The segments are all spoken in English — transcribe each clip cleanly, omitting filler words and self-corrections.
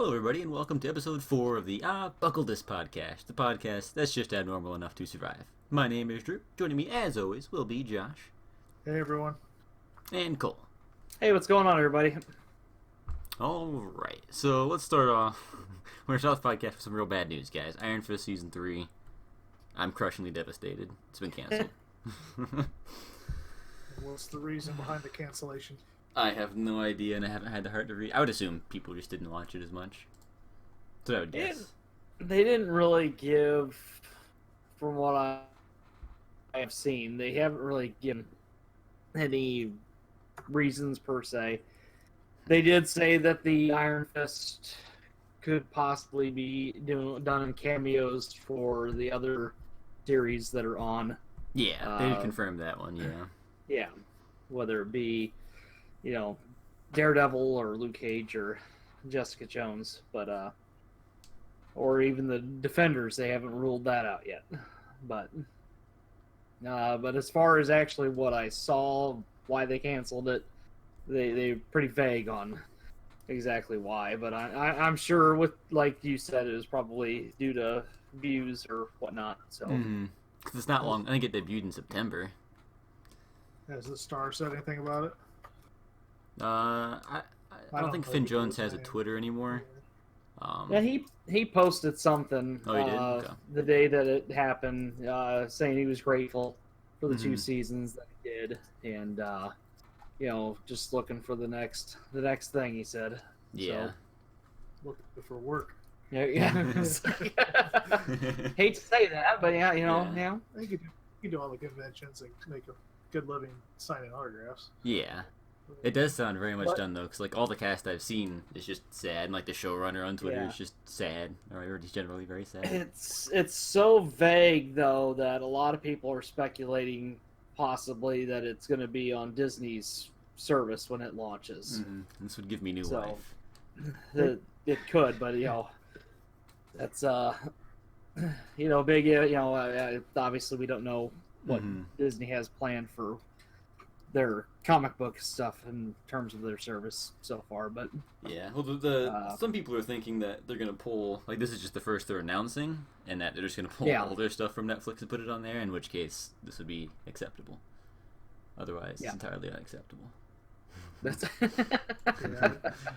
Hello, everybody, and welcome to episode 4 of the Buckle This podcast, the podcast that's just abnormal enough to survive. My name is Drew. Joining me, as always, will be Josh. Hey, everyone. And Cole. Hey, what's going on, everybody? Alright, so let's start off. We're going to start the podcast with some real bad news, guys. Iron Fist Season 3. I'm crushingly devastated. It's been canceled. What's the reason behind the cancellation? I have no idea, and I haven't had the heart to read. I would assume people just didn't watch it as much. So I would guess. They didn't really give, from what I have seen, they haven't really given any reasons per se. They did say that the Iron Fist could possibly be done in cameos for the other series that are on. Yeah, they did confirm that one, yeah. Yeah, whether it be, Daredevil or Luke Cage or Jessica Jones, but or even the Defenders, they haven't ruled that out yet. But as far as actually what I saw, why they canceled it, they're pretty vague on exactly why. But I'm sure, with like you said, it was probably due to views or whatnot. So because it's not long. I think it debuted in September. Has the Star said anything about it? I don't think Finn Jones has a Twitter anymore. Yeah, he posted something Oh, he did? Okay. the day that it happened, saying he was grateful for the 2 seasons that he did, and just looking for the next thing. He said, Yeah. So, Looking for work. yeah. Hate to say that, but yeah. You could do all the conventions and make a good living signing autographs. Yeah. It does sound very much done, though, because all the cast I've seen is just sad, and the showrunner on Twitter is just sad, or just generally very sad. It's so vague, though, that a lot of people are speculating possibly that it's going to be on Disney's service when it launches. Mm-hmm. This would give me new life. It could, but that's big. Obviously we don't know what Disney has planned for their comic book stuff in terms of their service so far, but yeah. Well, some people are thinking that they're gonna pull this is just the first they're announcing, and that they're just gonna pull all their stuff from Netflix and put it on there. In which case, this would be acceptable. Otherwise, it's entirely unacceptable. That's And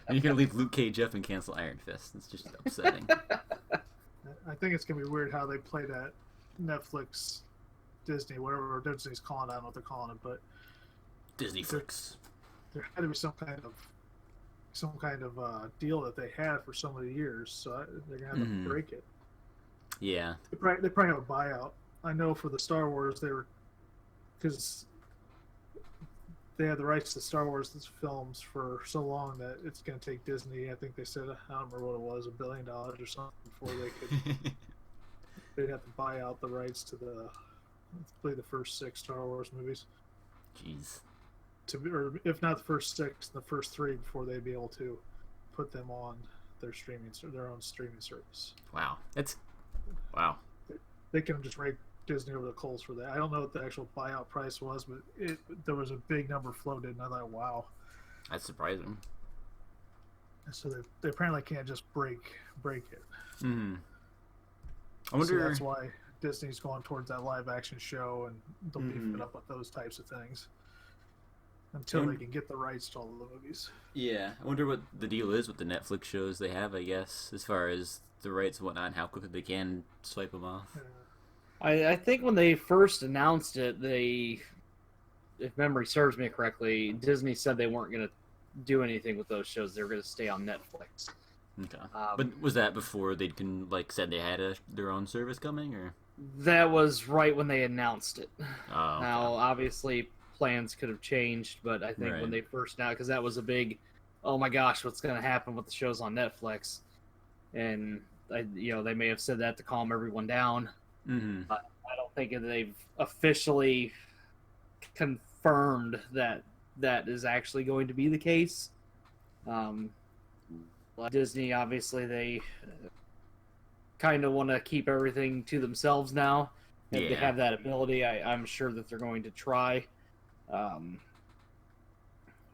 you're gonna leave Luke Cage up and cancel Iron Fist. It's just upsetting. I think it's gonna be weird how they play that Netflix, Disney, whatever Disney's calling it. I don't know what they're calling it, but Disney Flix. There had to be some kind of deal that they had for so many years, so they're gonna have to break it. Yeah. They probably have a buyout. I know for the Star Wars because they had the rights to Star Wars films for so long that it's going to take Disney. I think they said, I don't remember what it was, $1 billion or something before they could. They'd have to buy out the rights to the first 6 Star Wars movies. Jeez. Or if not the first 6, the first 3 before they'd be able to put them on their own streaming service. Wow. Wow. They can just rake Disney over the coals for that. I don't know what the actual buyout price was, but there was a big number floated, and I thought, wow. That's surprising. So they apparently can't just break it. Mm-hmm. I wonder. So that's why Disney's going towards that live action show, and they'll beef it up with those types of things until they can get the rights to all of the movies. Yeah, I wonder what the deal is with the Netflix shows they have, I guess, as far as the rights and whatnot, and how quickly they can swipe them off. I think when they first announced it, if memory serves me correctly, Disney said they weren't going to do anything with those shows. They were going to stay on Netflix. Okay. But was that before they said they had their own service coming, or? That was right when they announced it. Oh, okay. Now, obviously, plans could have changed, but I think when they first announced, because that was a big, oh my gosh, what's going to happen with the shows on Netflix? And they may have said that to calm everyone down. Mm-hmm. I don't think they've officially confirmed that is actually going to be the case. Disney, obviously, they kind of want to keep everything to themselves now. If they have that ability, I'm sure that they're going to try.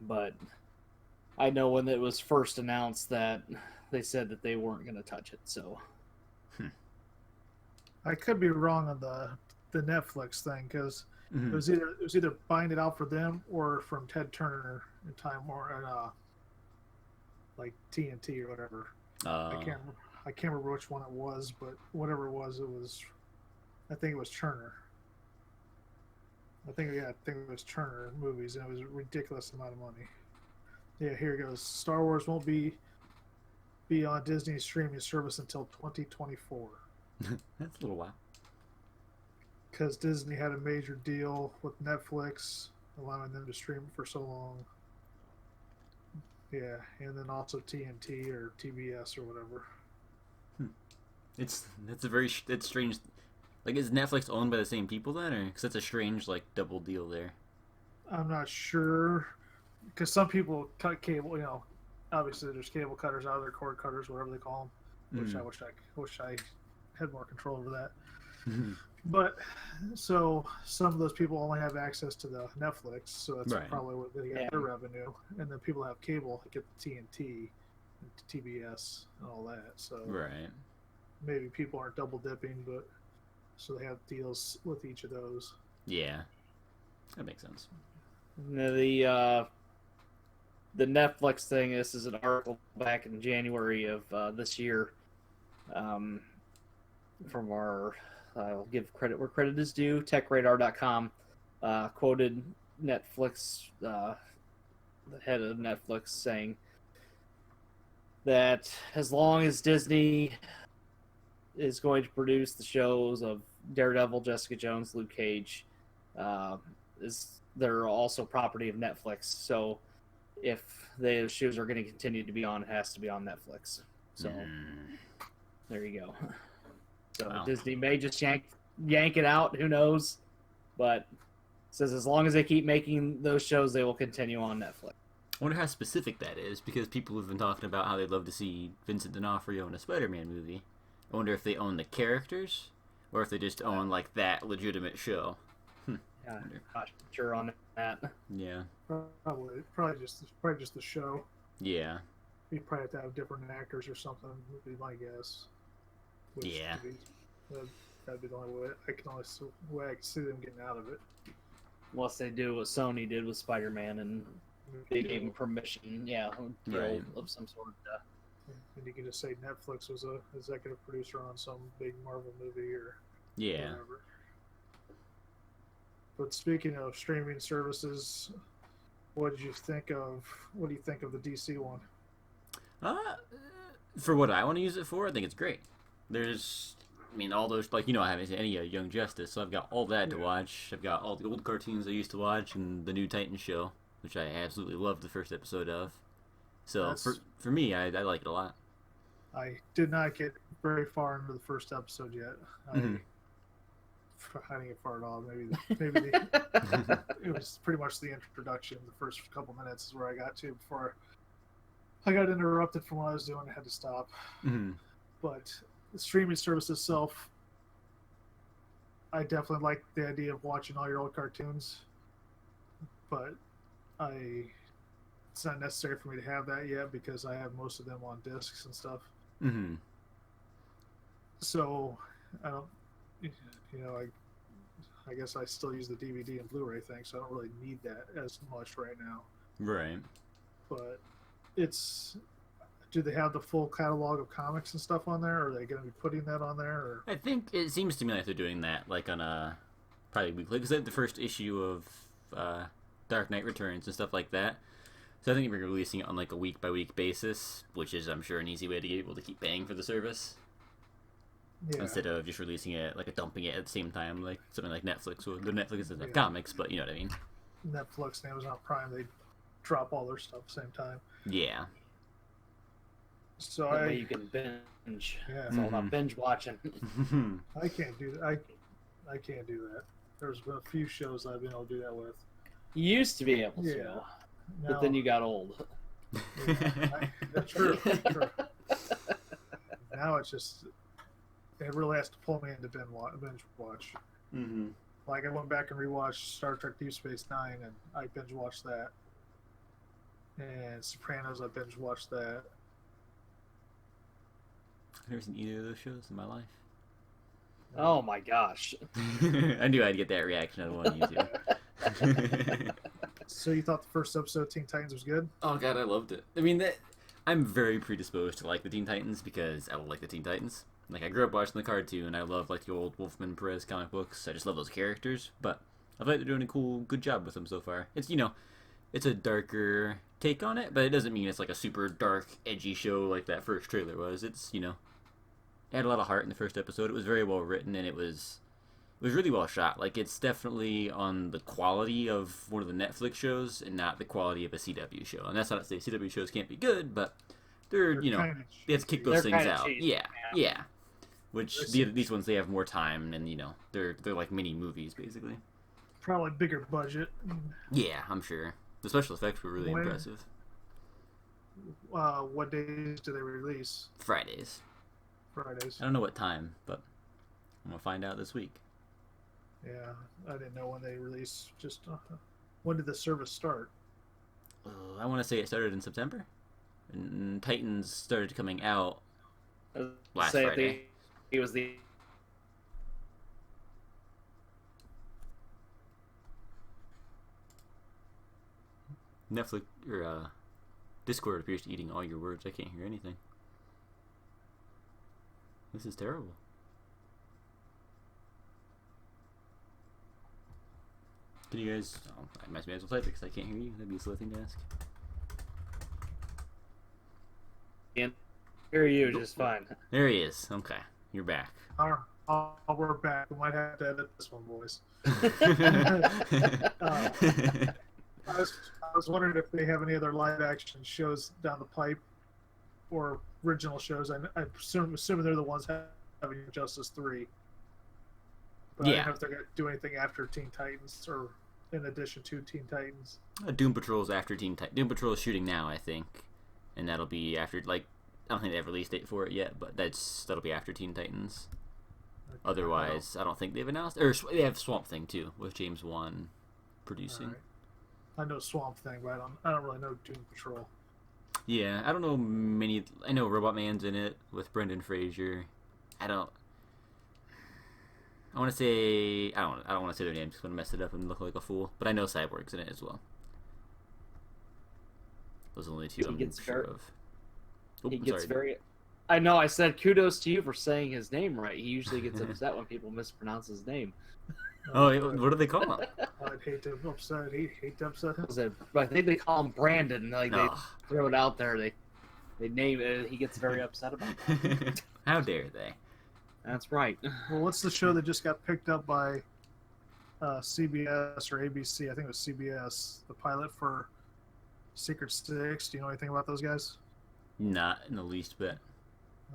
But I know when it was first announced that they said that they weren't going to touch it. So I could be wrong on the Netflix thing because it was either buying it out for them or from Ted Turner in Time Warner, like TNT or whatever. I can't remember which one it was, but whatever it was, I think it was Turner. I think it was Turner Movies, and it was a ridiculous amount of money. Yeah, here it goes. Star Wars won't be on Disney's streaming service until 2024. That's a little while. Because Disney had a major deal with Netflix, allowing them to stream for so long. Yeah, and then also TNT or TBS or whatever. It's strange. Like, is Netflix owned by the same people then, or because that's a strange like double deal there? I'm not sure, because some people cut cable. You know, obviously there's cable cutters out there, cord cutters, whatever they call them. Which I wish I had more control over that. But so some of those people only have access to the Netflix, so that's probably where they get their revenue. And then people have cable get the TNT, and TBS, and all that. So maybe people aren't double dipping, but so they have deals with each of those. Yeah, that makes sense. The Netflix thing. This is an article back in January of this year, from our. I'll give credit where credit is due. TechRadar.com quoted Netflix, the head of Netflix, saying that as long as Disney is going to produce the shows of Daredevil, Jessica Jones, Luke Cage, they're also property of Netflix. So if those shows are going to continue to be on, it has to be on Netflix. So there you go. So Disney may just yank it out. Who knows? But it says as long as they keep making those shows, they will continue on Netflix. I wonder how specific that is, because people have been talking about how they'd love to see Vincent D'Onofrio in a Spider-Man movie. I wonder if they own the characters, or if they just own like that legitimate show. Yeah, not sure on that. Yeah, probably just the show. Yeah, You probably have to have different actors or something. Would be my guess. That'd be the only way. I can see them getting out of it. Unless they do what Sony did with Spider-Man and they gave him permission, of some sort. And you can just say Netflix was a executive producer on some big Marvel movie or whatever. But speaking of streaming services, what do you think of the DC one? For what I want to use it for, I think it's great. All those, like, I haven't seen any Young Justice, so I've got all that to watch. I've got all the old cartoons I used to watch and the new Titans show, which I absolutely loved the first episode of. So for me, I like it a lot. I did not get very far into the first episode yet. I didn't get far at all. Maybe it was pretty much the introduction. The first couple minutes is where I got to before I got interrupted from what I was doing. I had to stop. But the streaming service itself, I definitely like the idea of watching all your old cartoons, but it's not necessary for me to have that yet because I have most of them on discs and stuff. So I don't, I guess I still use the DVD and Blu-ray thing, so I don't really need that as much right now. Right. But do they have the full catalog of comics and stuff on there? Or are they going to be putting that on there? Or? I think it seems to me like they're doing that, like on a probably weekly, because they had the first issue of Dark Knight Returns and stuff like that. So I think we're releasing it on like a week-by-week basis, which is, I'm sure, an easy way to get able to keep paying for the service. Yeah. Instead of just releasing it, like dumping it at the same time, like something like Netflix. Well, the Netflix doesn't have comics, but you know what I mean. Netflix and Amazon Prime, they drop all their stuff at the same time. Yeah. So that way you can binge. Yeah. It's all about binge watching. I can't do that. I can't do that. There's been a few shows I've been able to do that with. You used to be able to, but then you got old. That's true. Now it's just, it really has to pull me into binge watch. Like I went back and rewatched Star Trek Deep Space Nine, and I binge watched that. And Sopranos, I binge watched that. I've never seen either of those shows in my life. Oh my gosh. I knew I'd get that reaction out of one of you two. So you thought the first episode of Teen Titans was good? Oh god, I loved it. I mean, I'm very predisposed to like the Teen Titans because I like the Teen Titans. Like, I grew up watching the cartoon. I love, like, the old Wolfman Perez comic books. I just love those characters. But I feel like they're doing a good job with them so far. It's, it's a darker take on it, but it doesn't mean it's, like, a super dark, edgy show like that first trailer was. It's, it had a lot of heart in the first episode. It was very well written, and it was really well shot. Like, it's definitely on the quality of one of the Netflix shows and not the quality of a CW show. And that's not to say CW shows can't be good, but they're they have to kick those things out. Cheesy, yeah. Which these ones, they have more time, and they're like mini movies basically. Probably bigger budget. Yeah, I'm sure the special effects were really impressive. What days do they release? Fridays. I don't know what time, but I'm gonna find out this week. Yeah, I didn't know when they release. Just when did the service start? I want to say it started in September, and Titans started coming out last Friday. It was the Netflix or Discord appears to be eating all your words. I can't hear anything. This is terrible. Can you guys? Oh, I might as well type it because I can't hear you. That'd be a slow thing to ask. Can't hear you just fine. There he is. Okay, you're back. We're back. We might have to edit this one, boys. I was wondering if they have any other live action shows down the pipe or original shows. I assuming they're the ones having Justice 3. But I don't know if they're going to do anything after Teen Titans or in addition to Teen Titans. Doom Patrol's after Teen Titans. Doom Patrol is shooting now, I think. And that'll be after, I don't think they have a release date for it yet, but that'll be after Teen Titans. Okay, otherwise, I don't think they've announced. Or they have Swamp Thing, too, with James Wan producing. Right. I know Swamp Thing, but I don't really know Doom Patrol. Yeah, I don't know many. I know Robot Man's in it with Brendan Fraser. I don't want to say their names because I'm gonna mess it up and look like a fool. But I know Cyborg's in it as well. Those are the only two I'm sure of. He gets very. I know. I said kudos to you for saying his name right. He usually gets upset when people mispronounce his name. Oh, what do they call him? I'd hate to upset. Hate to upset him. I think they call him Brandon. They throw it out there. They name it. He gets very upset about that. How dare they? That's right. Well, what's the show that just got picked up by CBS or ABC? I think it was CBS. The pilot for Secret Six. Do you know anything about those guys? Not in the least bit.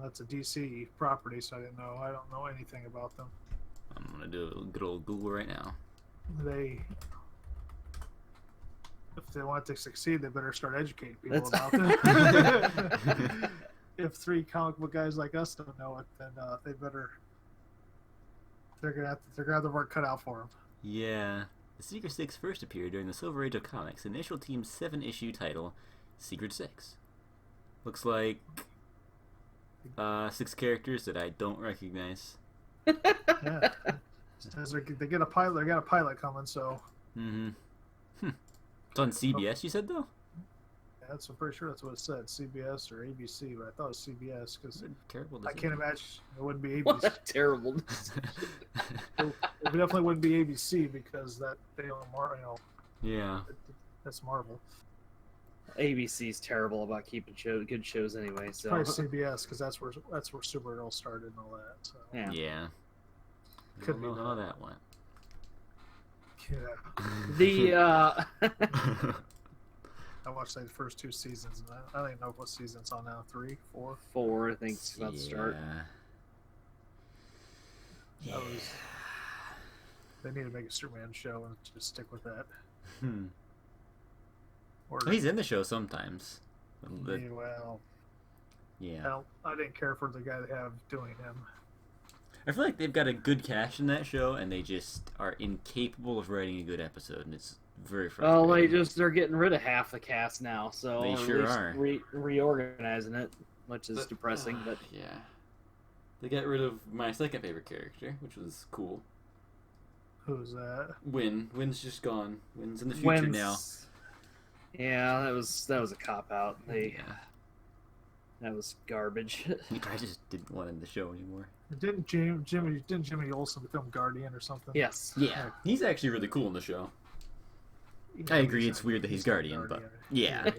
That's a DC property, so I don't know anything about them. I'm gonna do a good old Google right now. If they want to succeed, they better start educating people about them. If 3 comic book guys like us don't know it, then they better. They're gonna have the work cut out for them. Yeah, the Secret Six first appeared during the Silver Age of Comics. Initial team's 7-issue title, Secret Six. Looks like 6 characters that I don't recognize. Yeah, they get a pilot. They got a pilot coming, so. It's on CBS. You said though. Yeah, I'm pretty sure that's what it said. CBS or ABC, but I thought it was CBS because terrible. I can't imagine it wouldn't be ABC. What terrible. It definitely wouldn't be ABC because they own Marvel. Yeah. That's Marvel. ABC's terrible about keeping good shows anyway. So probably CBS because that's where Supergirl started and all that. So. Yeah. Could know how that went. Yeah. I watched the first 2 seasons, and I don't even know what season it's on now. 3, 4? 4, I think it's about to start. Yeah. They need to make a Superman show and just stick with that. Or, he's in the show sometimes. Yeah. I didn't care for the guy they have doing him. I feel like they've got a good cast in that show, and they just are incapable of writing a good episode, and it's very frustrating. Well, they're getting rid of half the cast now, so they sure are reorganizing it, which is depressing. But yeah, They got rid of my second favorite character, which was cool. Who's that? Win. Win's just gone. Win's in the future now. Yeah, that was a cop out. That was garbage. He probably just didn't want him in the show anymore. Didn't Jimmy Olsen become Guardian or something? Yes. Yeah. He's actually really cool in the show. I agree, it's weird that he's Guardian, but yeah.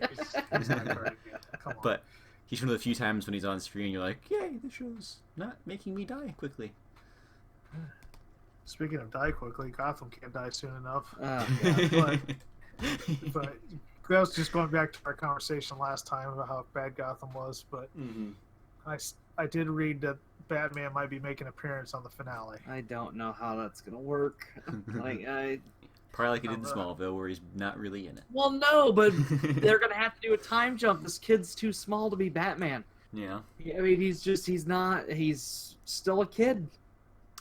He's not Guardian yet. Come on. But he's one of the few times when he's on screen you're like, yay, this show's not making me die quickly. Speaking of die quickly, Gotham can't die soon enough. But that was just going back to our conversation last time about how bad Gotham was. But I did read that Batman might be making an appearance on the finale. I don't know how that's gonna work. Probably like he did in Smallville, where he's not really in it. Well, no, but they're gonna have to do a time jump. This kid's too small to be Batman. Yeah. I mean, he's still a kid.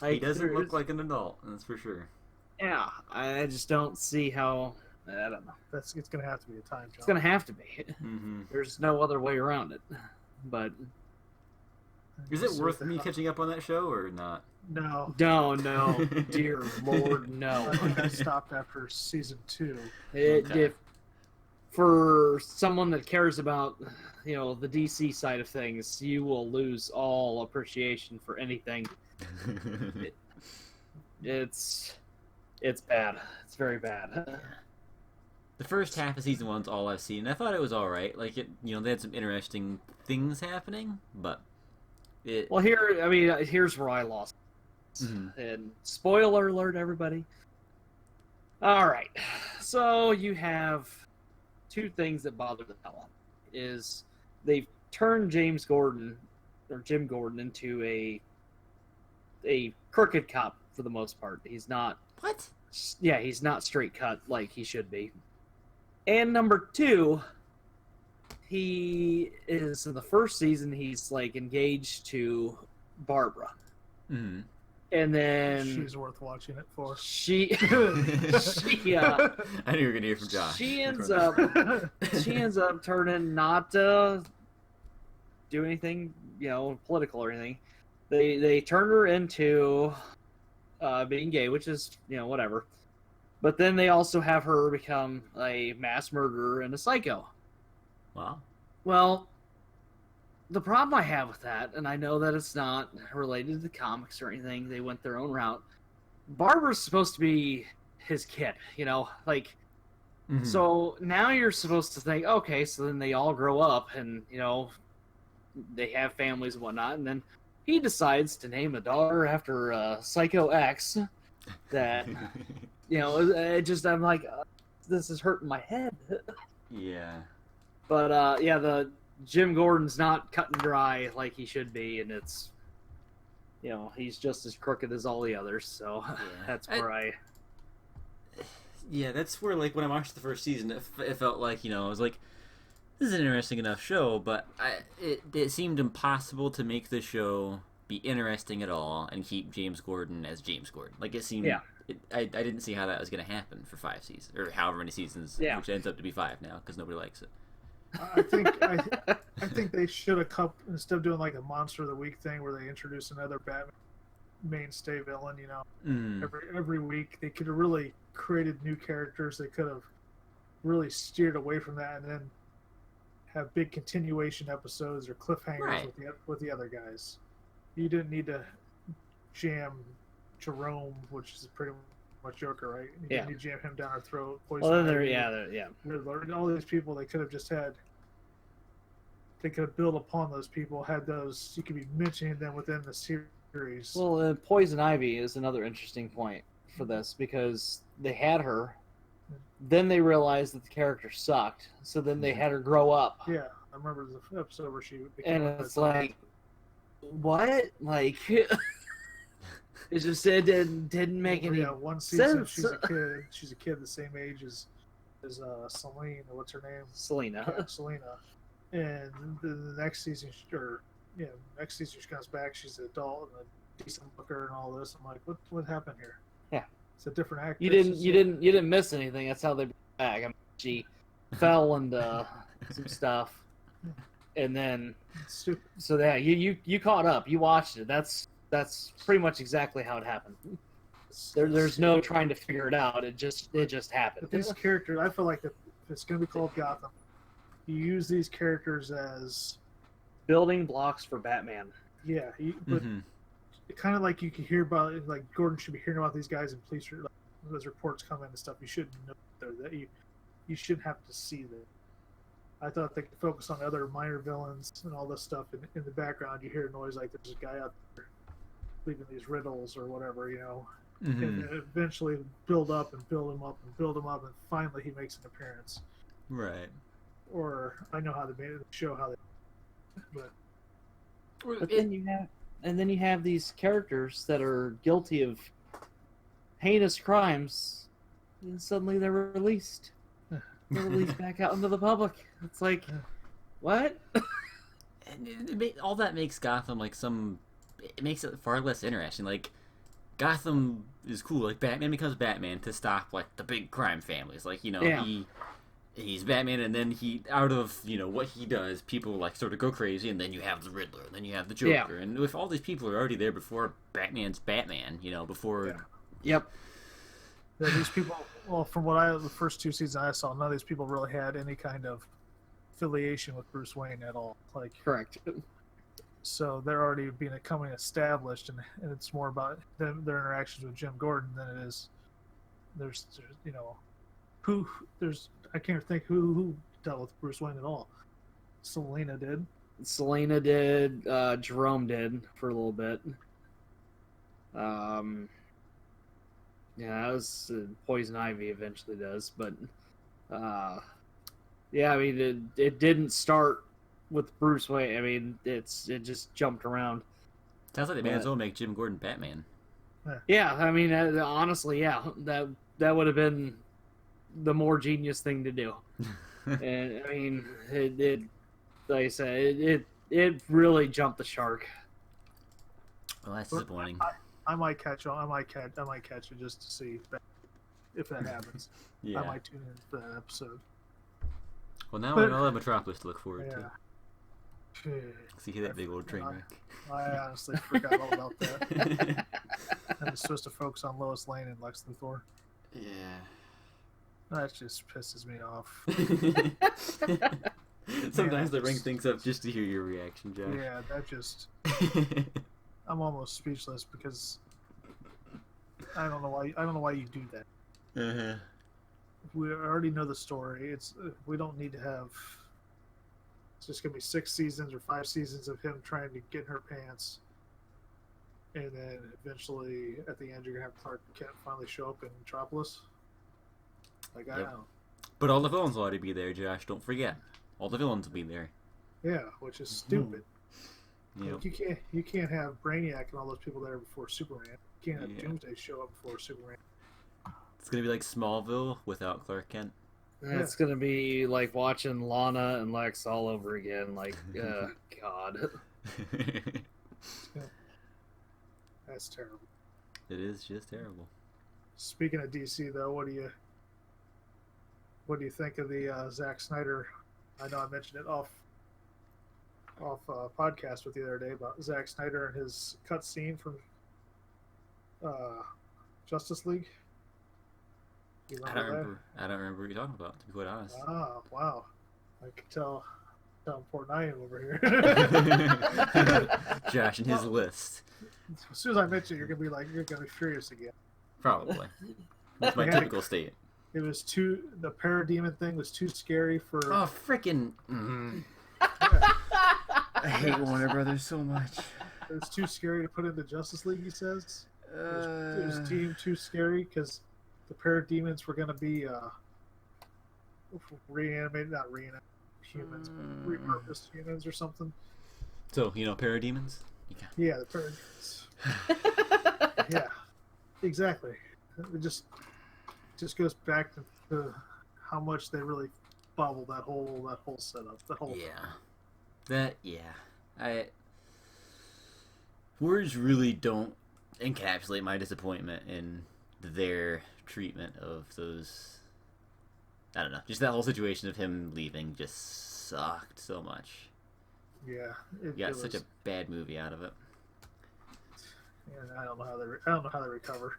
Like, he doesn't look like an adult, that's for sure. Yeah, I just don't see how. I don't know. It's gonna have to be a time jump. It's gonna have to be. Mm-hmm. There's no other way around it. But is it worth me catching up on that show or not? No. No. Dear Lord, no. I think I stopped after season 2. If for someone that cares about, the DC side of things, you will lose all appreciation for anything. It's bad. It's very bad. The first half of season 1's all I've seen. I thought it was all right. Like they had some interesting things happening, but Well, here's where I lost. Mm-hmm. And spoiler alert, everybody. All right, so you have two things that bother the hell out. Is they've turned Jim Gordon into a crooked cop for the most part. He's not. What? Yeah, he's not straight cut like he should be. And number 2, he is in the first season. He's like engaged to Barbara, Mm-hmm. and then she's worth watching it for. She I knew you were gonna hear from Josh. She ends up turning not to do anything, political or anything. They turn her into being gay, which is whatever. But then they also have her become a mass murderer and a psycho. Wow. Well, the problem I have with that, and I know that it's not related to the comics or anything, they went their own route. Barbara's supposed to be his kid, Mm-hmm. So now you're supposed to think, okay, so then they all grow up and, they have families and whatnot, and then he decides to name a daughter after Psycho X that, I'm like, this is hurting my head. Yeah. But, the Jim Gordon's not cut and dry like he should be, and it's, he's just as crooked as all the others, so that's where Yeah, that's where, when I watched the first season, it felt like, I was like, this is an interesting enough show, but it seemed impossible to make the show be interesting at all and keep James Gordon as James Gordon. It seemed... Yeah. I didn't see how that was going to happen for 5 seasons, or however many seasons, which ends up to be 5 now, because nobody likes it. I think they should have instead of doing a Monster of the Week thing where they introduce another Batman mainstay villain, every week they could have really created new characters. They could have really steered away from that and then have big continuation episodes or cliffhangers with the other guys. You didn't need to jam Jerome, which is pretty much Joker, right? You didn't need to jam him down our throat. All these people, they could have just had. They could have built upon those people. Had those, you could be mentioning them within the series. Well, Poison Ivy is another interesting point for this because they had her, then they realized that the character sucked, so then they had her grow up. Yeah, I remember the episode where she became. And it's like, what? It just didn't make any sense. One season she's a kid the same age as Selene, or what's her name? Selena. Yeah, Selena. And the next season, next season she comes back, she's an adult and a decent looker and all this. I'm like, what happened here? Yeah. It's a different actress. You didn't miss anything. That's how they brought back. I mean, she fell into some stuff. and then It's stupid. so yeah, you caught up. You watched it. That's pretty much exactly how it happened. There's no trying to figure it out. It just happened. But these characters, I feel like if it's going to be called Gotham, you use these characters as building blocks for Batman. Yeah, but kind of like you can hear about, like Gordon should be hearing about these guys in police, like, those reports come in and stuff. You shouldn't know that you shouldn't have to see them. I thought they could focus on other minor villains and all this stuff. In the background, you hear noise like there's a guy out there leaving these riddles or whatever, and then eventually build up and build him up and build him up, and finally he makes an appearance. Right. Or I know how they made it, show how they, but then you have these characters that are guilty of heinous crimes, and suddenly they're released. They're released back out into the public. It's like, what? And all that makes Gotham like it makes it far less interesting. Like, Gotham is cool. Like, Batman becomes Batman to stop like the big crime families. Like, he's Batman, and then out of what he does, people like sort of go crazy, and then you have the Riddler, and then you have the Joker, and if all these people are already there before Batman's Batman, before. Yep. Yeah, these people. Well, from the first 2 seasons I saw, none of these people really had any kind of affiliation with Bruce Wayne at all. Like, correct. So they're already becoming established, and it's more about their interactions with Jim Gordon than it is. I can't think who dealt with Bruce Wayne at all. Selena did. Jerome did for a little bit. Yeah, that was Poison Ivy eventually does, but yeah, I mean it didn't start with Bruce Wayne. I mean it just jumped around. Sounds like they may as well make Jim Gordon Batman. Yeah, I mean honestly, yeah, that would have been the more genius thing to do. And I mean it like I said, it really jumped the shark. Well, that's disappointing. I might catch on. I might catch it just to see if that happens. Yeah. I might tune in for that episode. Well, now we all have Metropolis to look forward to. See that big old train wreck. I honestly forgot all about that. I was supposed to focus on Lois Lane and Lex Luthor. Yeah. That just pisses me off. Sometimes they bring things up just to hear your reaction, Josh. Yeah, that just... I'm almost speechless because I don't know why you do that. We already know the story. We don't need to have. It's just gonna be 6 seasons or 5 seasons of him trying to get in her pants, and then eventually at the end you're gonna have Clark Kent finally show up in Metropolis. Like I don't know. But all the villains will already be there, Josh. Don't forget, all the villains will be there. Yeah, which is stupid. Yep. Like you can't have Brainiac and all those people there before Superman. You can't have Doomsday show up before Superman. It's gonna be like Smallville without Clark Kent. It's gonna be like watching Lana and Lex all over again. Like, God. That's terrible. It is just terrible. Speaking of DC, though, what do you think of the Zack Snyder? I know I mentioned it off podcast with you the other day about Zack Snyder and his cut scene from Justice League. I don't remember what you're talking about, to be quite honest. Oh, wow. I can tell how important I am over here. Josh and his list. As soon as I mention it, you're going to be furious again. Probably. That's my typical state. It was the parademon thing was too scary for... Oh, frickin'... I hate Warner Brothers so much. It was too scary to put into Justice League, he says. It was deemed too scary because the parademons were going to be repurposed humans or something. So, parademons? Yeah, the parademons. Yeah, exactly. It just goes back to how much they really bobbled that whole setup. Words really don't encapsulate my disappointment in their treatment of those. I don't know. Just that whole situation of him leaving just sucked so much. Yeah, got such a bad movie out of it. And I don't know how they recover.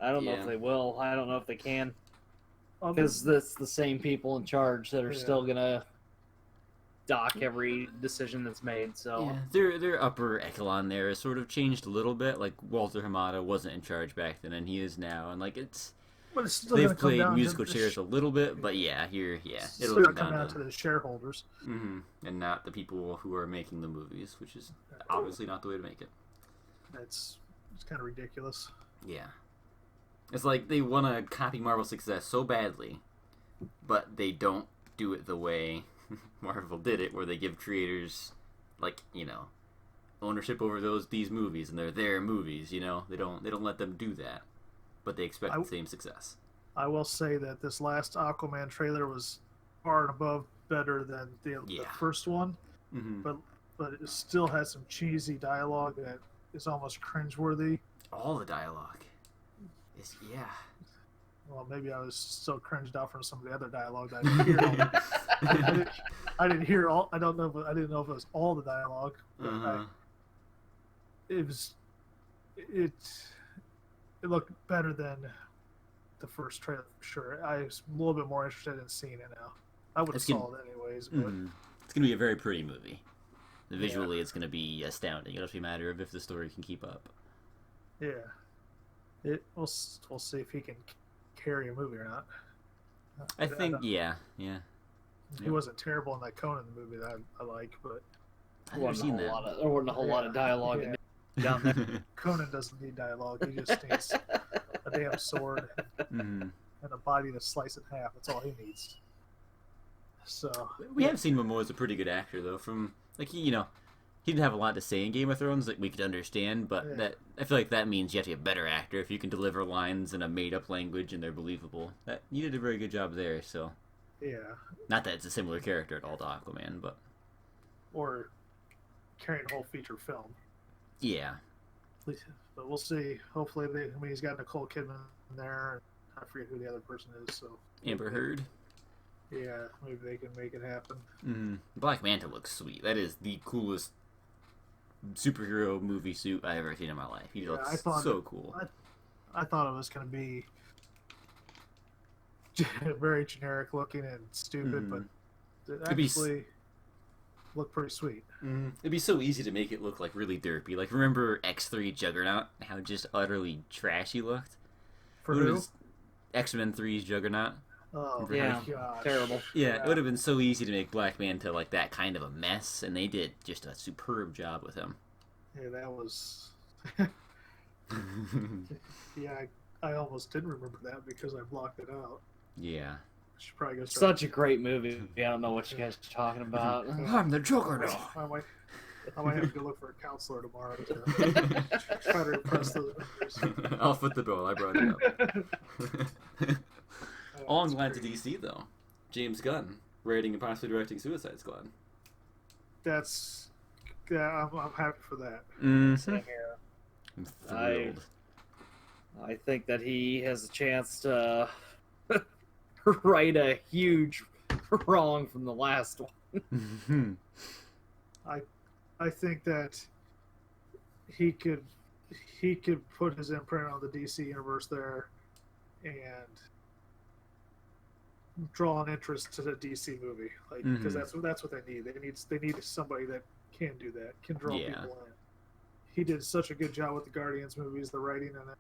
I don't know if they will. I don't know if they can. Because it's the same people in charge that are still gonna dock every decision that's made. So their upper echelon there has sort of changed a little bit. Like Walter Hamada wasn't in charge back then, and he is now. And like but it's still they've played musical chairs a little bit, but it'll come down to the shareholders, and not the people who are making the movies, which is obviously not the way to make it. It's kind of ridiculous. Yeah. It's like they want to copy Marvel's success so badly, but they don't do it the way Marvel did it, where they give creators, like, ownership over these movies, and they're their movies. They don't let them do that, but they expect the same success. I will say that this last Aquaman trailer was far and above better than the first one, but it still has some cheesy dialogue that is almost cringeworthy. All the dialogue. Well, maybe I was so cringed out from some of the other dialogue that I didn't hear. I didn't hear all. I didn't know if it was all the dialogue. But it looked better than the first trailer for sure. I was a little bit more interested in seeing it now. I would have saw it anyways. But it's gonna be a very pretty movie. Visually, it's gonna be astounding. It'll just be a matter of if the story can keep up. Yeah. We'll see if he can carry a movie or not. I think, yeah. He wasn't terrible in that Conan movie that I like, but I've never seen that. There wasn't a whole lot of dialogue down there. Conan doesn't need dialogue. He just needs a damn sword and a body to slice in half. That's all he needs. So we have seen Momoa as a pretty good actor, though. From he didn't have a lot to say in Game of Thrones that we could understand, but that I feel like that means you have to be a better actor if you can deliver lines in a made-up language and they're believable. You did a very good job there, so... Yeah. Not that it's a similar character at all to Aquaman, but... Or carrying a whole feature film. Yeah. But we'll see. Hopefully, he's got Nicole Kidman in there. I forget who the other person is, so... Amber Heard? Yeah, maybe they can make it happen. Black Manta looks sweet. That is the coolest superhero movie suit I've ever seen in my life. He looks so cool. I thought it was going to be very generic looking and stupid, but it actually looked pretty sweet. It'd be so easy to make it look like really derpy. Like, remember X3 Juggernaut? How just utterly trashy looked? For who? X-Men 3's Juggernaut. Oh, yeah, gosh. Terrible. Yeah, it would have been so easy to make Black Manta like that kind of a mess, and they did just a superb job with him. Yeah, that was... yeah, I almost didn't remember that because I blocked it out. Yeah. I should probably go Such a great movie. I don't know what you guys are talking about. I'm the Juggernaut. I might have to go look for a counselor tomorrow to try to impress those members. I'll foot the bill. I brought it up. All I'm glad to DC, though. James Gunn writing and possibly directing Suicide Squad. I'm happy for that. Same here. I'm thrilled. I think that he has a chance to right a huge wrong from the last one. I think that he could put his imprint on the DC universe there and draw an interest to the DC movie, like because that's what they need. They need somebody that can do that, can draw people in. He did such a good job with the Guardians movies, the writing in it.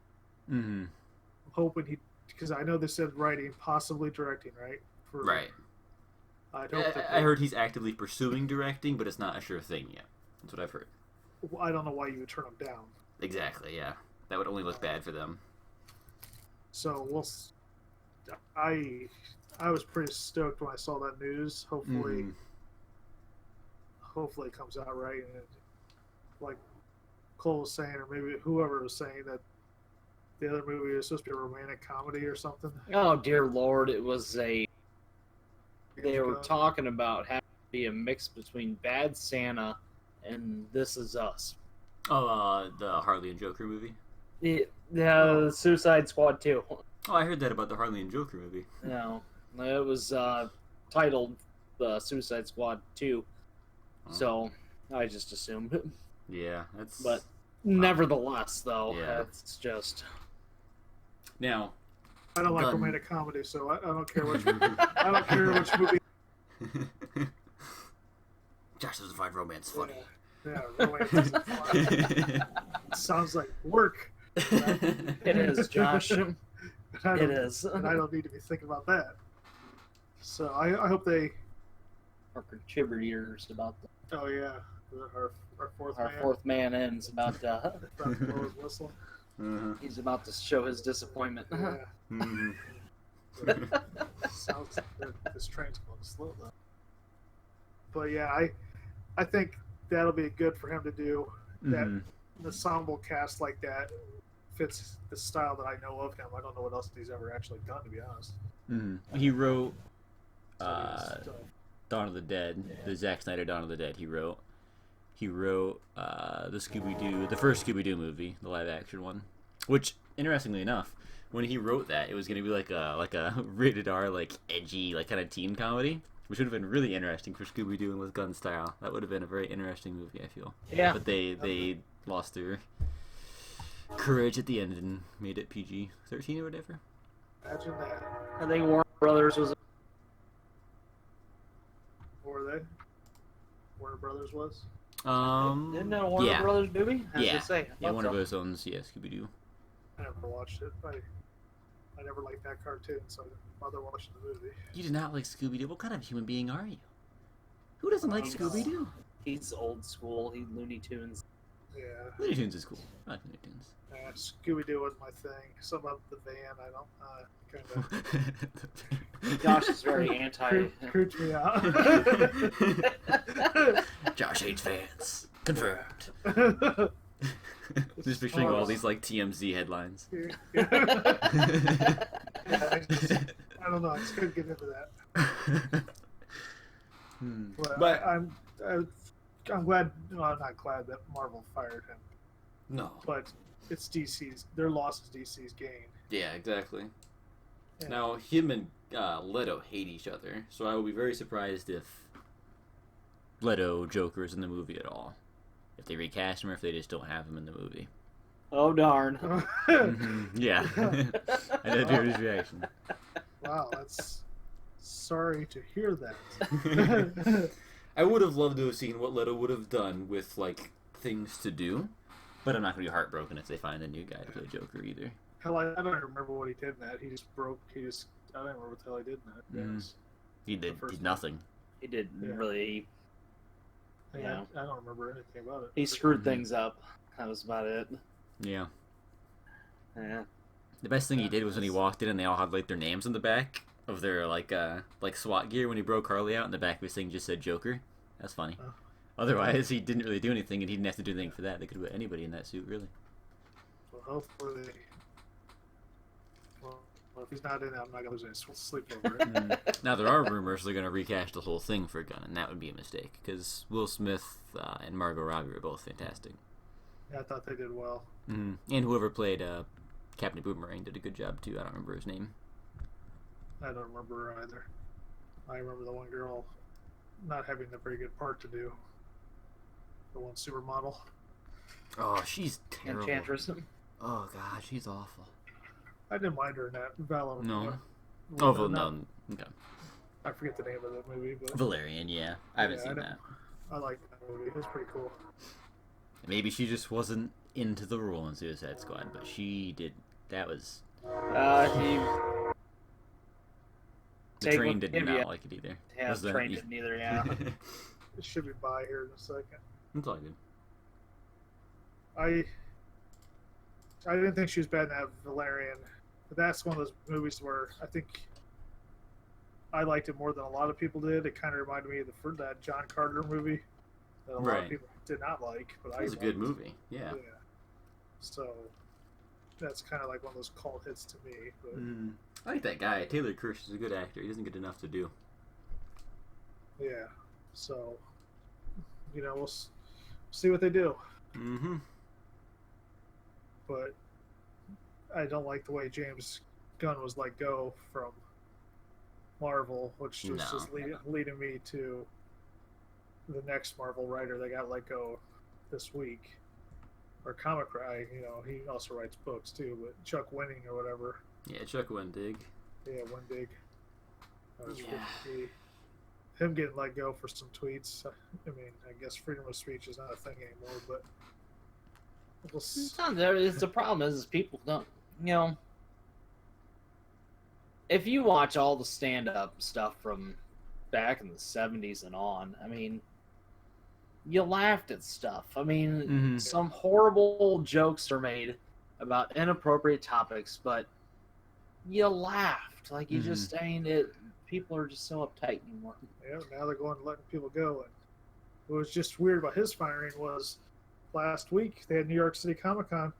I'm hoping because I know they said writing, possibly directing, right? Right. I heard he's actively pursuing directing, but it's not a sure thing yet. That's what I've heard. I don't know why you would turn them down. Exactly, yeah. That would only look bad for them. So I was pretty stoked when I saw that news. Hopefully it comes out right. And like Cole was saying, or maybe whoever was saying, that the other movie was supposed to be a romantic comedy or something. Oh, dear Lord. It was They were talking about having to be a mix between Bad Santa and This Is Us. Oh, the Harley and Joker movie? The Suicide Squad 2. Oh, I heard that about the Harley and Joker movie. No. It was titled The Suicide Squad 2. Oh. So, I just assumed. Yeah, that's. But nevertheless, though, Yeah. it's just. Now, I don't like romantic comedy, so I don't care which. I don't care which movie. Josh doesn't find romance funny. Yeah, romance isn't fun. It sounds like work. It is, Josh. It is. And I don't need to be thinking about that. So I hope they. Our contributors about the. Oh yeah, our fourth Our man. fourth man ends about About to blow his whistle. he's about to show his disappointment. Yeah. Mm-hmm. Sounds like this train's going slow though. But yeah, I think that'll be good for him to do. That an ensemble cast like that fits the style that I know of him. I don't know what else he's ever actually done, to be honest. He wrote So Dawn of the Dead, the Zack Snyder Dawn of the Dead. He wrote the Scooby-Doo, the first Scooby-Doo movie, the live-action one. Which, interestingly enough, when he wrote that, it was going to be like a rated R, like edgy, like kind of teen comedy, which would have been really interesting for Scooby-Doo and with gun style. That would have been a very interesting movie, I feel. Yeah. But they lost their courage at the end and made it PG-13 or whatever. imagine that. I think Warner Brothers was. What were they? Warner Brothers was? Isn't that a Warner Brothers movie? I was gonna say, I thought Warner so. Brothers owns Scooby-Doo. I never watched it. I never liked that cartoon, so I didn't bother watching the movie. You do not like Scooby-Doo? What kind of human being are you? Who doesn't like Scooby-Doo? He's old school. He's Looney Tunes. Yeah. Looney Tunes is cool. I like Looney Tunes. Scooby-Doo was my thing. Something about the van, I don't, kind of Josh is very anti. creeped me out. Josh hates fans. Confirmed. Just picturing all these like TMZ headlines. I don't know. I just couldn't get into that. But I'm glad. No, I'm not glad that Marvel fired him. No. But it's DC's. Their loss is DC's gain. Yeah, exactly. And Now, him and Leto hate each other, so I will be very surprised if Leto Joker is in the movie at all. If they recast him or if they just don't have him in the movie. Oh darn! Yeah, I did hear his reaction. Wow, that's sorry to hear that. I would have loved to have seen what Leto would have done with like things to do, but I'm not gonna be heartbroken if they find a new guy to play Joker either. Hell, I don't remember what he did in that. He just broke. I don't remember what the hell he did in that. Yes. He did nothing. He didn't really. Yeah, I don't remember anything about it. He screwed things up. That was about it. Yeah. Yeah. The best thing he did was when he walked in and they all had like their names on the back of their like SWAT gear. When he broke Harley out and the back of his thing just said Joker. That's funny. Oh. Otherwise, he didn't really do anything, and he didn't have to do anything for that. They could put anybody in that suit, really. Well, hopefully. Well, if he's not in it, I'm not going to lose any sleep over it. Now, there are rumors they're going to recast the whole thing for Gunn, and that would be a mistake, because Will Smith and Margot Robbie are both fantastic. Yeah, I thought they did well. And whoever played Captain Boomerang did a good job, too. I don't remember his name. I don't remember her either. I remember the one girl not having a very good part to do. The one supermodel. Oh, she's terrible. Enchantress. Oh, God, she's awful. I didn't mind her in that. Valor. No. No. Okay. I forget the name of that movie, but Valerian, yeah. I haven't seen that. I like that movie. It was pretty cool. Maybe she just wasn't into the role in Suicide Squad, but she did. That was. The train did not like it either. Yeah, the train didn't either, yeah. It should be by here in a second. It's all good. I didn't think she was bad in that Valerian, but that's one of those movies where I think I liked it more than a lot of people did. It kind of reminded me of that John Carter movie that a lot of people did not like, but it was a good movie. Yeah. So that's kind of like one of those cult hits to me. But I like that guy. Taylor Kirsch is a good actor. He doesn't get enough to do. Yeah. So we'll see what they do. Mm-hmm. But I don't like the way James Gunn was let go from Marvel, which was just leading me to the next Marvel writer that got let go this week, or comic writer, he also writes books too, but Chuck Wendig or whatever. Yeah, Chuck Wendig. Yeah, Wendig. Him getting let go for some tweets. I mean, I guess freedom of speech is not a thing anymore, but it's not there. It's the problem is people don't, if you watch all the stand-up stuff from back in the 70s and on, I mean, you laughed at stuff. I mean, some horrible jokes are made about inappropriate topics, but you laughed. Like, you just, I mean, people are just so uptight anymore. Yeah, now they're going to letting people go. And what was just weird about his firing was last week they had New York City Comic Con,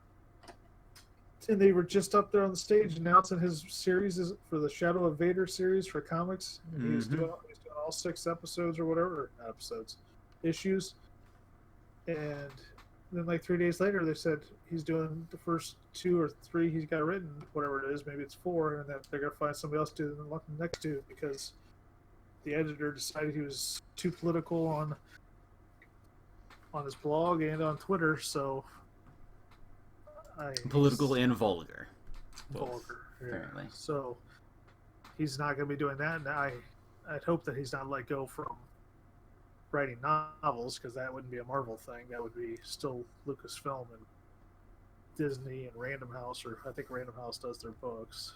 and they were just up there on the stage announcing his series for the Shadow of Vader series for comics. And he was doing all 6 episodes or whatever, or not episodes, issues. And then like 3 days later, they said he's doing the first 2 or 3 he's got written, whatever it is, maybe it's 4, and that they're going to find somebody else to do the next 2 because the editor decided he was too political on his blog and on Twitter, so... Political and vulgar. Vulgar, yeah. Apparently. So he's not going to be doing that, and I'd hope that he's not let go from writing novels, because that wouldn't be a Marvel thing. That would be still Lucasfilm and Disney and Random House, or I think Random House does their books.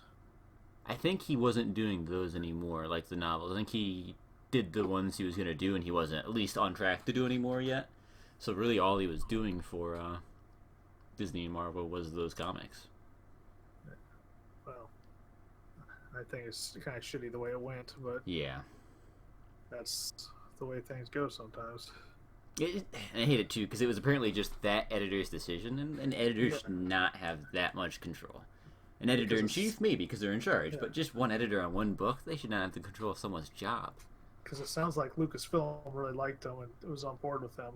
I think he wasn't doing those anymore, like the novels. I think he did the ones he was going to do, and he wasn't at least on track to do any more yet. So really all he was doing for Disney and Marvel was those comics. Well, I think it's kind of shitty the way it went, but yeah, that's the way things go sometimes. And I hate it too, because it was apparently just that editor's decision, and editors should not have that much control. An editor-in-chief, maybe, because they're in charge, but just one editor on one book, they should not have the control of someone's job. Because it sounds like Lucasfilm really liked him and was on board with him.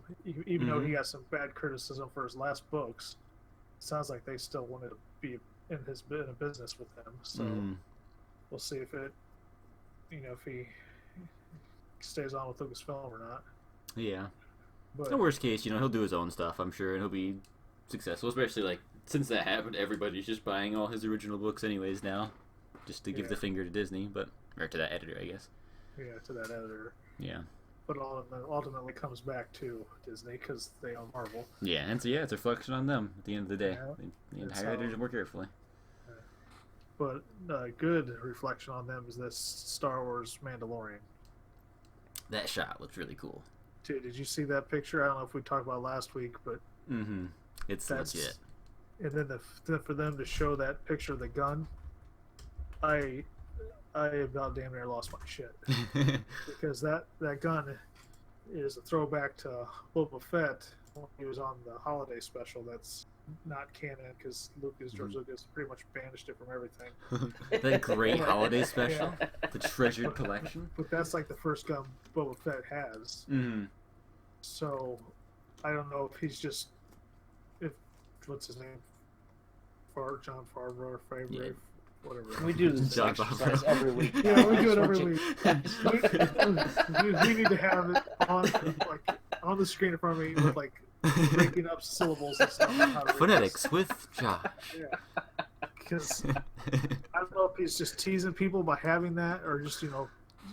Even though he got some bad criticism for his last books, it sounds like they still wanted to be in a business with him. So we'll see if if he stays on with Lucasfilm or not. Yeah. But in the worst case, he'll do his own stuff, I'm sure, and he'll be successful. Especially, like, since that happened, everybody's just buying all his original books anyways now, just to give the finger to Disney, or to that editor, I guess. Yeah, to that editor. Yeah. But ultimately comes back to Disney because they own Marvel. Yeah, and so it's a reflection on them at the end of the day. Yeah, the entire editors more carefully. But a good reflection on them is this Star Wars Mandalorian. That shot looked really cool. Dude, did you see that picture? I don't know if we talked about it last week, but it's legit. And then for them to show that picture of the gun, I about damn near lost my shit. Because that gun is a throwback to Boba Fett when he was on the holiday special. That's not canon because George Lucas pretty much banished it from everything. That great holiday special, the treasured collection. But that's like the first gun Boba Fett has. So I don't know if he's just what's his name, John Favreau or Favreau. Whatever. We do this exercise every week. Yeah, we do it every week. We need to have it on the screen in front of me with breaking up syllables and stuff. Phonetics with Josh. Yeah. Because I don't know if he's just teasing people by having that, or just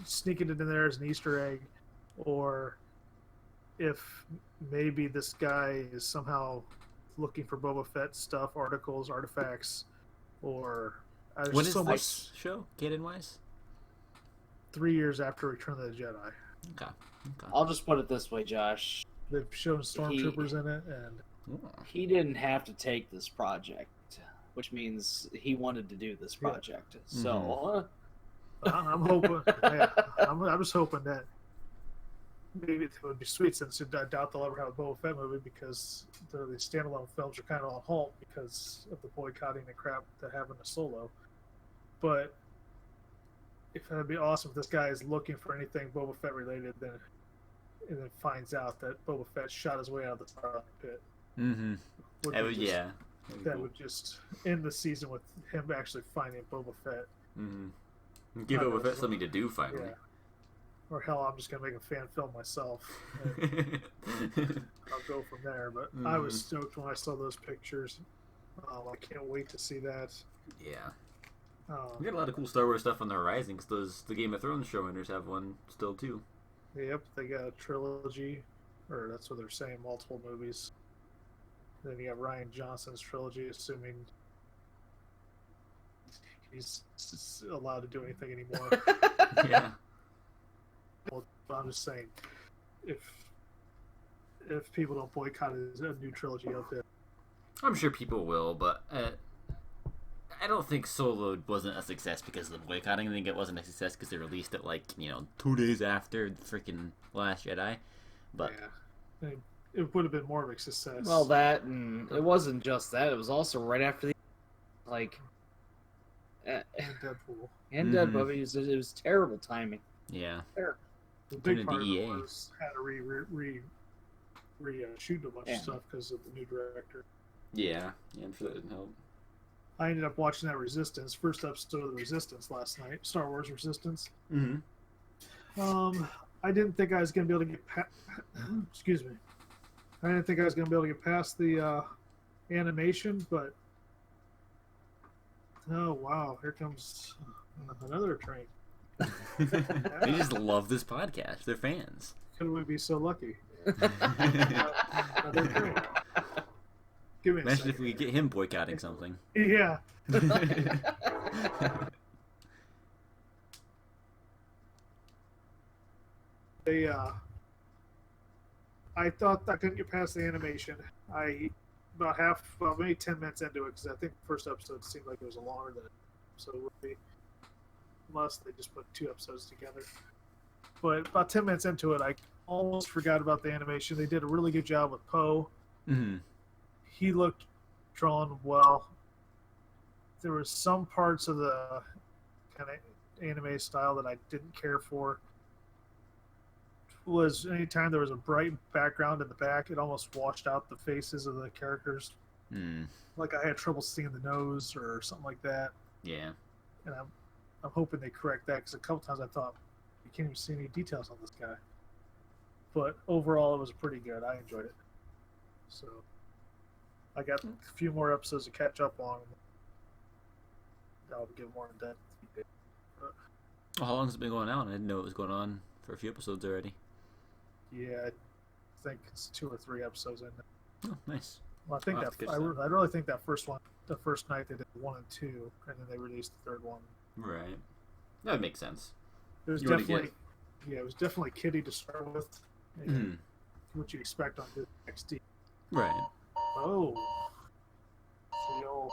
sneaking it in there as an Easter egg, or if maybe this guy is somehow looking for Boba Fett stuff, articles, artifacts, or. When is this show, canon-wise? 3 years after Return of the Jedi. Okay. I'll just put it this way, Josh. They've shown stormtroopers in it, and he didn't have to take this project, which means he wanted to do this project. So I'm hoping. Yeah, I'm just hoping that maybe it would be sweet, since I doubt they'll ever have a Boba Fett movie because these standalone films are kind of on halt because of the boycotting and crap that happened to Solo. But it'd be awesome if this guy is looking for anything Boba Fett related, and then finds out that Boba Fett shot his way out of the Starlight Pit. That would just end the season with him actually finding Boba Fett. Give Boba Fett something to do finally. or hell, I'm just gonna make a fan film myself. And I'll go from there. But I was stoked when I saw those pictures. I can't wait to see that. Yeah. We got a lot of cool Star Wars stuff on the horizon because the Game of Thrones showrunners have one still too. Yep, they got a trilogy, or that's what they're saying, multiple movies. Then you got Ryan Johnson's trilogy, assuming he's allowed to do anything anymore. Yeah. Well, I'm just saying, if people don't boycott a new trilogy of it, I'm sure people will, but I don't think Solo wasn't a success because of the boycotting. I think it wasn't a success because they released it 2 days after the freaking Last Jedi. But yeah, it would have been more of a success. Well, that, and it wasn't just that. It was also right after the and Deadpool. And Deadpool. It was terrible timing. Yeah. Terrible. The big part of it was had to shoot a bunch of stuff because of the new director. Yeah, I'm sure that didn't help. I ended up watching that Resistance, first episode of the Resistance last night, Star Wars Resistance. Mm-hmm. I didn't think I was going to be able to get excuse me. I didn't think I was going to be able to get past the animation, but oh wow, here comes another train. They just love this podcast. They're fans. Could we be so lucky? Another train. Give me a Imagine second if we get him boycotting something. Yeah. I thought I couldn't get past the animation. Maybe 10 minutes into it, because I think the first episode seemed like it was longer than it would be, unless they just put 2 episodes together. But about 10 minutes into it, I almost forgot about the animation. They did a really good job with Poe. Mm-hmm. He looked drawn well. There were some parts of the kind of anime style that I didn't care for. Was anytime there was a bright background in the back, it almost washed out the faces of the characters. Like I had trouble seeing the nose or something like that. Yeah. And I'm hoping they correct that, because a couple times I thought, you can't even see any details on this guy. But overall, it was pretty good. I enjoyed it. So I got a few more episodes to catch up on. I'll get more in depth. Well, how long has it been going on? I didn't know it was going on for a few episodes already. Yeah, I think it's 2 or 3 episodes in there. Oh, nice. Well, I think I really think that first one, the first night they did 1 and 2, and then they released the 3rd one. Right. That would make sense. It was definitely kiddie to start with. What you expect on XD. Right. Oh. The old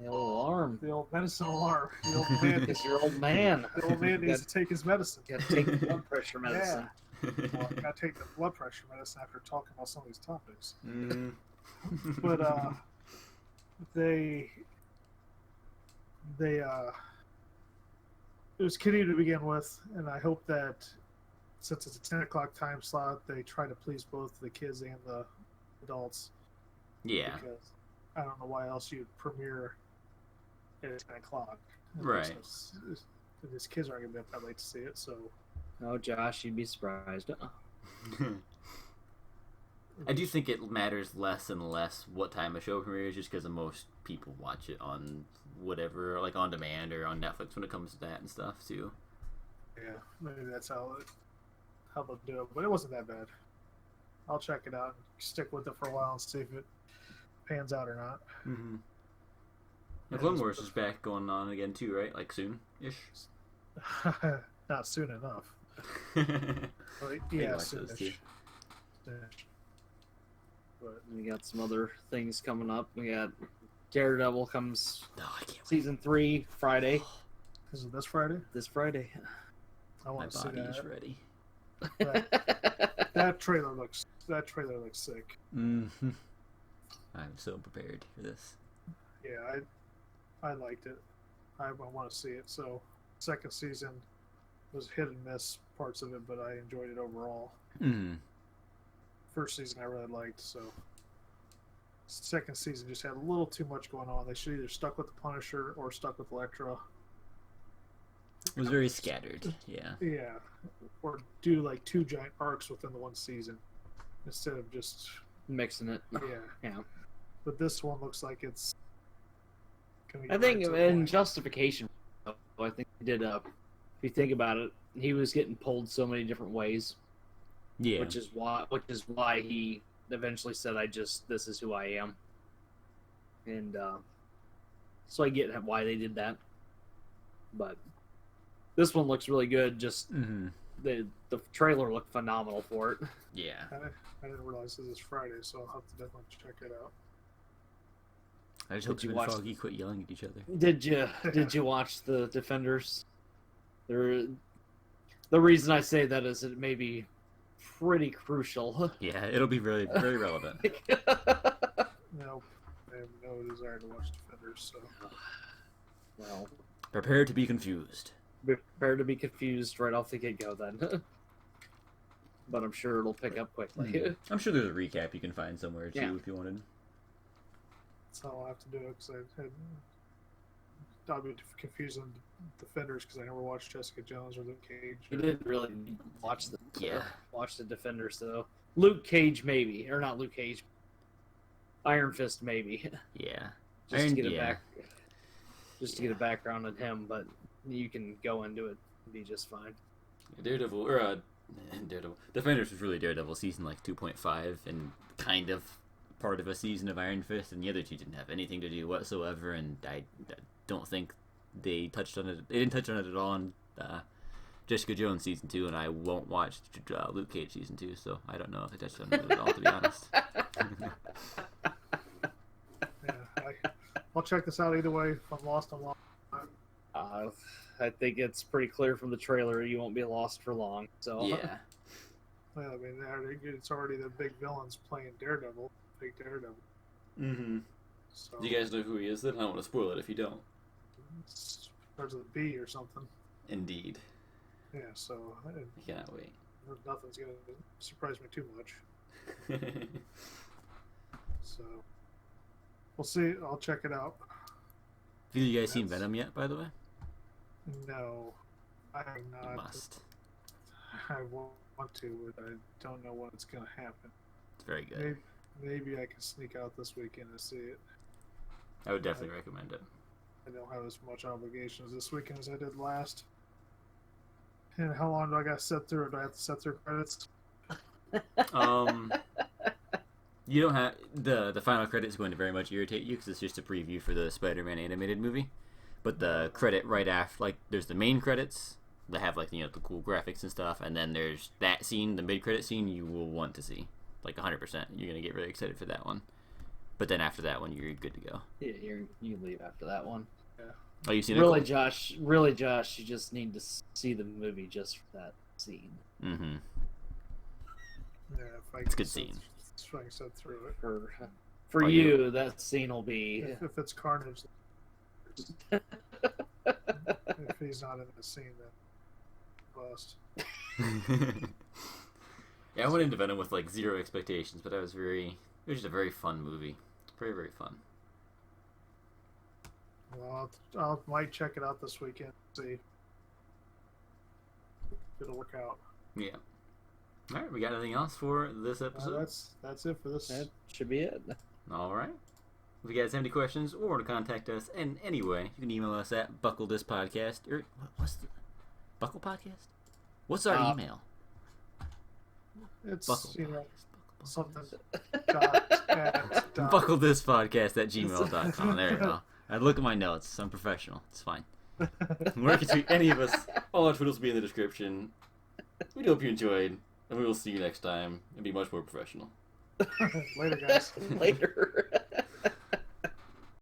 alarm. The old medicine alarm. The old man. It's your old man. The old man needs to take his medicine. Got to take the blood pressure medicine. Well, I got to take the blood pressure medicine after talking about some of these topics. But it was kiddie to begin with, and I hope that since it's a 10 o'clock time slot, they try to please both the kids and the adults. Yeah. Because I don't know why else you'd premiere at 10 o'clock. Right. These kids aren't going to be up that late to see it, so. Oh, Josh, you'd be surprised. I do think it matters less and less what time a show premieres, just because most people watch it on whatever, like on demand or on Netflix when it comes to that and stuff too. Yeah, maybe that's how they'll do it, but it wasn't that bad. I'll check it out and stick with it for a while and see if it pans out or not. Mm-hmm. The Clone Wars is back going on again too, right? Like soon-ish? Not soon enough. But yeah, soonish. But we got some other things coming up. We got Daredevil comes season 3 Friday. Is it this Friday? This Friday. I want to see that. My body's ready. That trailer looks sick. Mm-hmm. I'm so prepared for this. Yeah, I liked it. I want to see it. So, second season was hit and miss parts of it, but I enjoyed it overall. Mm-hmm. First season I really liked, so second season just had a little too much going on. They should either stuck with the Punisher or stuck with Elektra. It was very scattered. Yeah. Yeah, or do like 2 giant arcs within the one season instead of just mixing it. Yeah. But this one looks like it's. I think in justification, I think he did. If you think about it, he was getting pulled so many different ways. Yeah. Which is why he eventually said, this is who I am. And so I get why they did that. But this one looks really good. Just the trailer looked phenomenal for it. Yeah. I didn't realize this is Friday, so I'll have to definitely check it out. I just hope you and Foggy quit yelling at each other. Did you watch the Defenders? The reason I say that is it may be pretty crucial. Yeah, it'll be very, very relevant. No, I have no desire to watch Defenders, so. Well, prepare to be confused. Prepare to be confused right off the get-go, then. But I'm sure it'll pick up quickly. I'm sure there's a recap you can find somewhere, too, if you wanted. That's how I'll have to do it, because I'll be confusing Defenders, because I never watched Jessica Jones or Luke Cage. You didn't really watch the Defenders, though. Luke Cage, maybe. Or not Luke Cage. Iron Fist, maybe. Yeah. Just to get a background on him, but you can go into it and be just fine. Daredevil. Defenders was really Daredevil season like 2.5 and kind of part of a season of Iron Fist, and the other two didn't have anything to do whatsoever, and I don't think they touched on it. They didn't touch on it at all in Jessica Jones season 2, and I won't watch Luke Cage season 2, so I don't know if they touched on it at all, to be honest. I'll check this out either way. If I'm lost, I'm lost. I think it's pretty clear from the trailer you won't be lost for long. So yeah. Well, I mean, it's already the big villains playing Daredevil, big Daredevil. Mm-hmm. So, do you guys know who he is then? I don't want to spoil it if you don't. It starts with a B or something. Indeed. Yeah, so I cannot wait. Nothing's going to surprise me too much. So, we'll see. I'll check it out. Have you guys seen Venom yet, by the way? No, I have not. You must. I want to, but I don't know when it's going to happen. It's very good. Maybe I can sneak out this weekend and see it. I would definitely recommend it. I don't have as much obligations this weekend as I did last. And how long do I got to sit through it? Do I have to sit through credits? You don't have the final credit is going to very much irritate you because it's just a preview for the Spider-Man animated movie. But the credit right after, like, there's the main credits that have, like, the cool graphics and stuff, and then there's that scene, the mid-credit scene, you will want to see, like 100%. You're gonna get really excited for that one. But then after that one, you're good to go. Yeah, you leave after that one. Yeah. Oh, you've seen it? Really, Josh, you just need to see the movie just for that scene. Mm-hmm. Yeah, it's a good scene. If I can sit through it. For you, that scene will be... If it's Carnage. If he's not in the scene, then bust. Yeah, I went into Venom with, like, zero expectations, but it was just a very fun movie. Very, very fun. Well, I might check it out this weekend. See if it'll work out. Yeah. All right, we got anything else for this episode? That's it for this. That should be it. All right. If you guys have any questions or want to contact us in any way, you can email us at bucklethispodcast. Or what's the Buckle Podcast? What's our email? It's Buckle something. bucklethispodcast@gmail.com. There you go. I look at my notes. I'm professional. It's fine. Where can tweet any of us? All our Twitters will be in the description. We hope you enjoyed, and we will see you next time and be much more professional. Later, guys. Later.